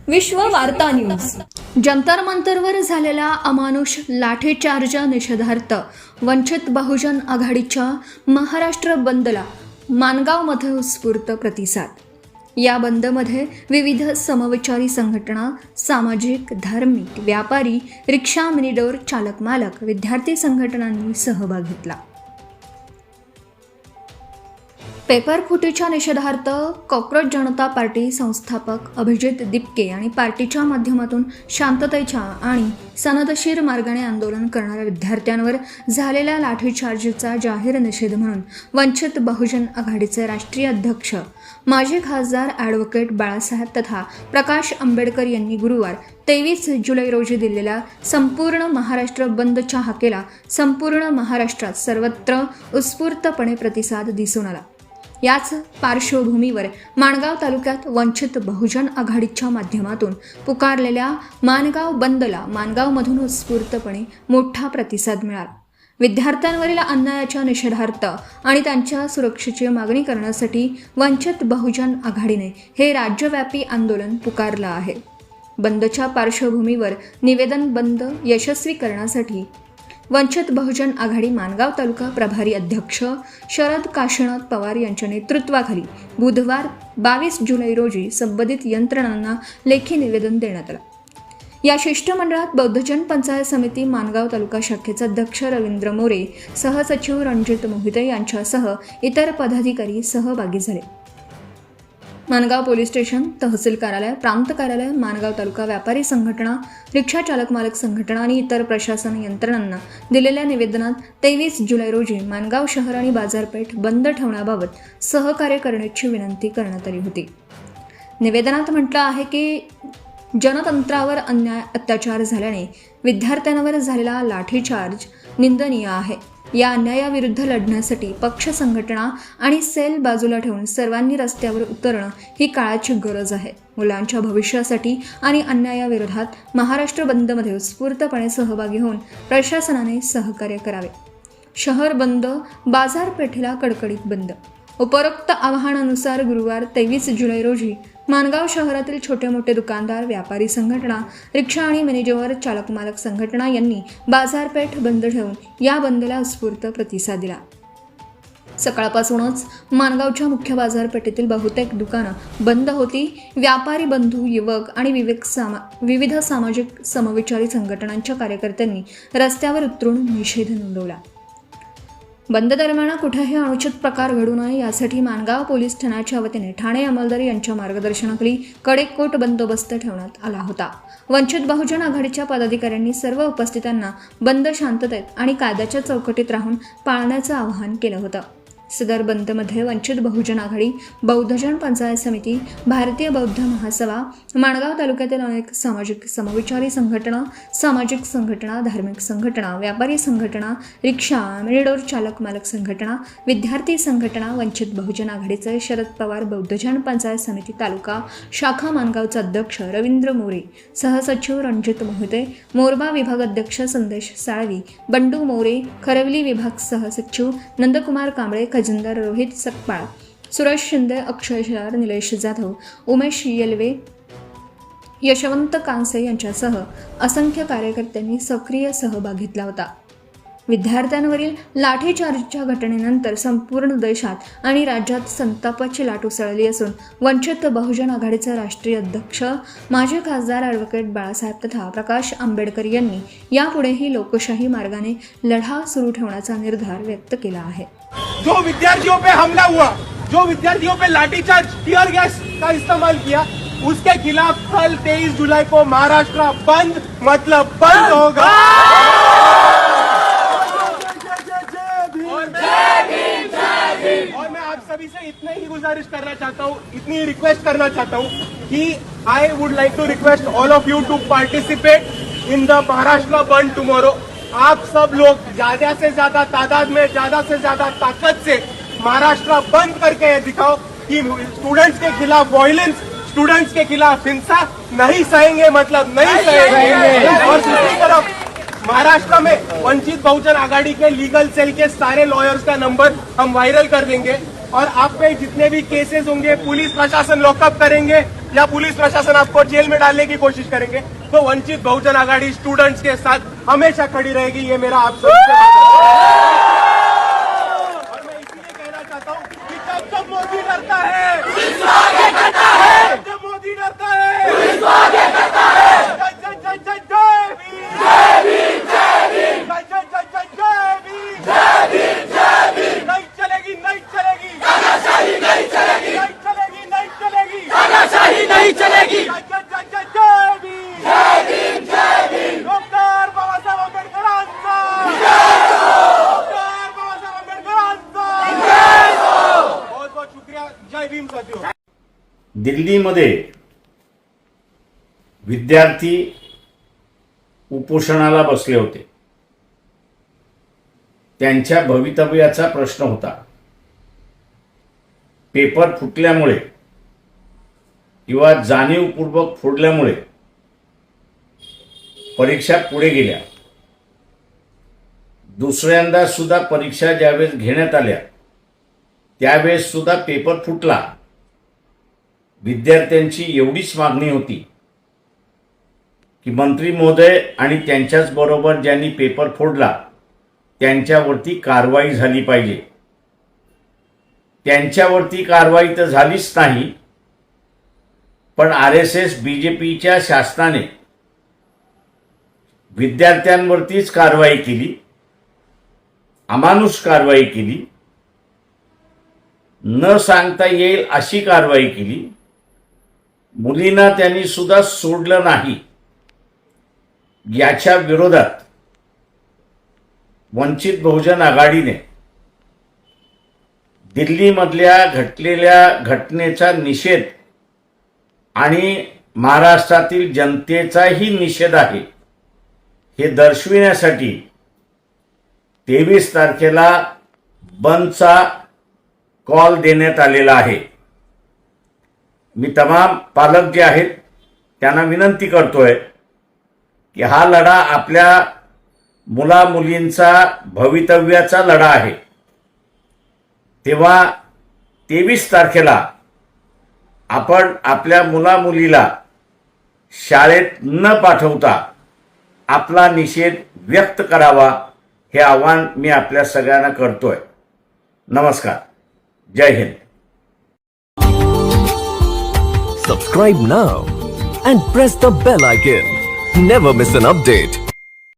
विश्व वार्ता न्यूज. जंतर मंतरवर झालेल्या अमानुष लाठीचार्ज निषेधार्थ वंचित बहुजन आघाडीच्या महाराष्ट्र बंदला माणगावमध्ये उत्स्फूर्त प्रतिसाद. या बंदमध्ये विविध समविचारी संघटना, सामाजिक, धार्मिक, व्यापारी, रिक्षा, मिनीडोर चालक मालक, विद्यार्थी संघटनांनी सहभाग घेतला. पेपर फुटीच्या निषेधार्थ कॉक्रोच जनता पार्टी संस्थापक अभिजित दिपके आणि पार्टीच्या माध्यमातून शांततेच्या आणि सनदशीर मार्गाने आंदोलन करणाऱ्या विद्यार्थ्यांवर झालेल्या लाठीचार्जचा जाहीर निषेध म्हणून वंचित बहुजन आघाडीचे राष्ट्रीय अध्यक्ष माजी खासदार ॲडव्होकेट बाळासाहेब तथा प्रकाश आंबेडकर यांनी गुरुवार 23 जुलै रोजी दिलेल्या संपूर्ण महाराष्ट्र बंदच्या हाकेला संपूर्ण महाराष्ट्रात सर्वत्र उत्स्फूर्तपणे प्रतिसाद दिसून आला. याच पार्श्वभूमीवर माणगाव तालुक्यात वंचित बहुजन आघाडीच्या माध्यमातून पुकारलेल्या माणगाव बंदला माणगावमधून उत्स्फूर्तपणे मोठा प्रतिसाद मिळाला. विद्यार्थ्यांवरील अन्यायाच्या निषेधार्थ आणि त्यांच्या सुरक्षेची मागणी करण्यासाठी वंचित बहुजन आघाडीने हे राज्यव्यापी आंदोलन पुकारलं आहे. बंदच्या पार्श्वभूमीवर निवेदन बंद यशस्वी करण्यासाठी वंचित बहुजन आघाडी माणगाव तालुका प्रभारी अध्यक्ष शरद काशीनाथ पवार यांच्या नेतृत्वाखाली बुधवार 22 जुलै रोजी संबंधित यंत्रणांना लेखी निवेदन देण्यात आलं. या शिष्टमंडळात बौद्धजन पंचायत समिती माणगाव तालुका शाखेचे अध्यक्ष रवींद्र मोरे, सहसचिव रणजित मोहिते यांच्यासह इतर पदाधिकारी सहभागी झाले. माणगाव पोलीस स्टेशन, तहसील कार्यालय, प्रांत कार्यालय, माणगाव तालुका व्यापारी संघटना, रिक्षा चालक मालक संघटना आणि इतर प्रशासन यंत्रणांना दिलेल्या निवेदनात 23 जुलै रोजी माणगाव शहर आणि बाजारपेठ बंद ठेवण्याबाबत सहकार्य करण्याची विनंती करण्यात आली होती. निवेदनात म्हटलं आहे की जनतंत्रावर अन्याय अत्याचार झाल्याने विद्यार्थ्यांवर झालेला लाठीचार्ज निंदनीय आहे. या अन्यायाविरुद्ध लढण्यासाठी पक्ष, संघटना आणि सेल बाजूला ठेवून सर्वांनी रस्त्यावर उतरणं ही काळाची गरज आहे. मुलांच्या भविष्यासाठी आणि अन्यायाविरोधात महाराष्ट्र बंदमध्ये उत्स्फूर्तपणे सहभागी होऊन प्रशासनाने सहकार्य करावे. शहर बंद, बाजारपेठेला कडकडीत बंद. उपरोक्त आवाहनानुसार गुरुवार 23 जुलै रोजी माणगाव शहरातील छोटे मोठे दुकानदार, व्यापारी संघटना, रिक्षा आणि मिनीडोर चालक मालक संघटना यांनी बाजारपेठ बंद ठेवून या बंदला उत्स्फूर्त प्रतिसाद दिला. सकाळपासूनच माणगावच्या मुख्य बाजारपेठेतील बहुतेक दुकानं बंद होती. व्यापारी बंधू, युवक आणि विविध सामाजिक समविचारी संघटनांच्या कार्यकर्त्यांनी रस्त्यावर उतरून निषेध नोंदवला. बंद दरम्यान कुठेही अनुचित प्रकार घडू नये यासाठी माणगाव पोलीस ठाण्याच्या वतीने ठाणे अंमलदार यांच्या मार्गदर्शनाखाली कडेकोट बंदोबस्त ठेवण्यात आला होता. वंचित बहुजन आघाडीच्या पदाधिकाऱ्यांनी सर्व उपस्थितांना बंद शांततेत आणि कायद्याच्या चौकटीत राहून पाळण्याचं आवाहन केलं होतं. सदर बंदमध्ये वंचित बहुजन आघाडी, बौद्धजन पंचायत समिती, भारतीय बौद्ध महासभा, माणगाव तालुक्यातील अनेक सामाजिक समविचारी संघटना, सामाजिक संघटना, धार्मिक संघटना, व्यापारी संघटना, रिक्षा, मिनीडोर चालक मालक संघटना, विद्यार्थी संघटना, वंचित बहुजन आघाडीचे शरद पवार बौद्धजन पंचायत समिती तालुका शाखा माणगावचे अध्यक्ष रवींद्र मोरे, सहसचिव रणजित मोहिते, मोरबा विभाग अध्यक्ष संदेश साळवी, बंडू मोरे, खरवली विभाग सहसचिव नंदकुमार कांबळे, खजिनदार रोहित सकपाळ, सुरेश शिंदे, अक्षय शेलार, निलेश जाधव, उमेश येलवे, यशवंत कांसे यांच्यासह असंख्य कार्यकर्त्यांनी सक्रिय सहभाग घेतला होता. विद्यार्थ्यांवरील लाठीचार्जच्या घटनेनंतर संपूर्ण देशात आणि राज्यात संतापाची लाट उसळली असून वंचित बहुजन आघाडीचे राष्ट्रीय अध्यक्ष माजी खासदार ॲडव्होकेट बाळासाहेब तथा प्रकाश आंबेडकर यांनी यापुढेही लोकशाही मार्गाने लढा सुरू ठेवण्याचा निर्धार व्यक्त केला आहे. जो विद्यार्थियों पे हमला हुआ, जो विद्यार्थियों पे लाठीचार्ज, टीयर गैस का इस्तेमाल किया, उसके खिलाफ कल 23 जुलाई को महाराष्ट्र बंद मतलब बंद होगा. और मैं आप सभी से इतना ही गुजारिश करना चाहता हूँ, इतनी रिक्वेस्ट करना चाहता हूँ कि I would like to request all of you to participate in the Maharashtra bandh tomorrow. आप सब लोग ज्यादा से ज्यादा तादाद में, ज्यादा से ज्यादा ताकत से महाराष्ट्र बंद करके ये दिखाओ कि स्टूडेंट्स के खिलाफ वायलेंस, स्टूडेंट्स के खिलाफ हिंसा नहीं सहेंगे मतलब नहीं सहेंगे. और दूसरी तरफ महाराष्ट्र में वंचित बहुजन आघाड़ी के लीगल सेल के सारे लॉयर्स का नंबर हम वायरल कर देंगे और आप पे जितने भी केसेस होंगे पुलिस प्रशासन लॉकअप करेंगे, या पुलिस प्रशासन आपको जेल में डालने की कोशिश करेंगे, तो वंचित बहुजन आघाड़ी स्टूडेंट्स के साथ हमेशा खड़ी रहेगी। ये मेरा आप सबसे वादा है। और मैं इसीलिए कहना चाहता हूँ कि जब मोदी डरता है, जब मोदी डरता है, जय जय जय जय जय भीम, जय जय जय जय जय भीम, नहीं चलेगी, नहीं चलेगी, तानाशाही नहीं चलेगी, नहीं चलेगी, नहीं चलेगी, तानाशाही नहीं चलेगी। जय जय जय जय जय भीम, जय भीम, डॉक्टर बाबासाहेब आंबेडकरांचा, डॉक्टर बाबासाहेब आंबेडकरांचा। बहुत बहुत शुक्रिया। जय भीम साथियों। दिल्लीमध्ये विद्यार्थी उपोषणाला बसले होते. त्यांच्या भवितव्याचा प्रश्न होता. पेपर फुटल्यामुळे किंवा जाणीवपूर्वक फोडल्यामुळे परीक्षा पुढे गेल्या. दुसऱ्यांदा सुद्धा परीक्षा ज्यावेळेस घेण्यात आल्या त्यावेळेस सुद्धा पेपर फुटला. विद्यार्थ्यांची एवढीच मागणी होती की मंत्री महोदय आणि त्यांच्याच बरोबर ज्यांनी पेपर फोडला त्यांच्यावरती कारवाई झाली पाहिजे. त्यांच्यावरती कारवाई तर झालीच नाही, पण RSS BJPच्या शासनाने विद्यार्थ्यांवरतीच कारवाई केली, अमानुष कारवाई केली, न सांगता येईल अशी कारवाई केली. मुलींना त्यांनी सुद्धा सोडलं नाही. याच्या विरोधात वंचित बहुजन आघाडीने दिल्लीमधल्या घडलेल्या घटनेचा निषेध आणि महाराष्ट्रातील जनतेचाही निषेध आहे हे दर्शविण्यासाठी 23 तारखेला बंदचा कॉल देण्यात आलेला आहे. मी तमाम पालक जे आहेत त्यांना विनंती करतोय की हा लढा आपल्या मुला मुलींचा भवितव्याचा लढा आहे. तेव्हा 23 तारखेला आपण आपल्या मुला मुलीला शाळेत न पाठवता आपला निषेध व्यक्त करावा हे आवाहन मी आपल्या सगळ्यांना करतोय. नमस्कार. जय Hind. Subscribe now and press the bell icon. Never miss an update.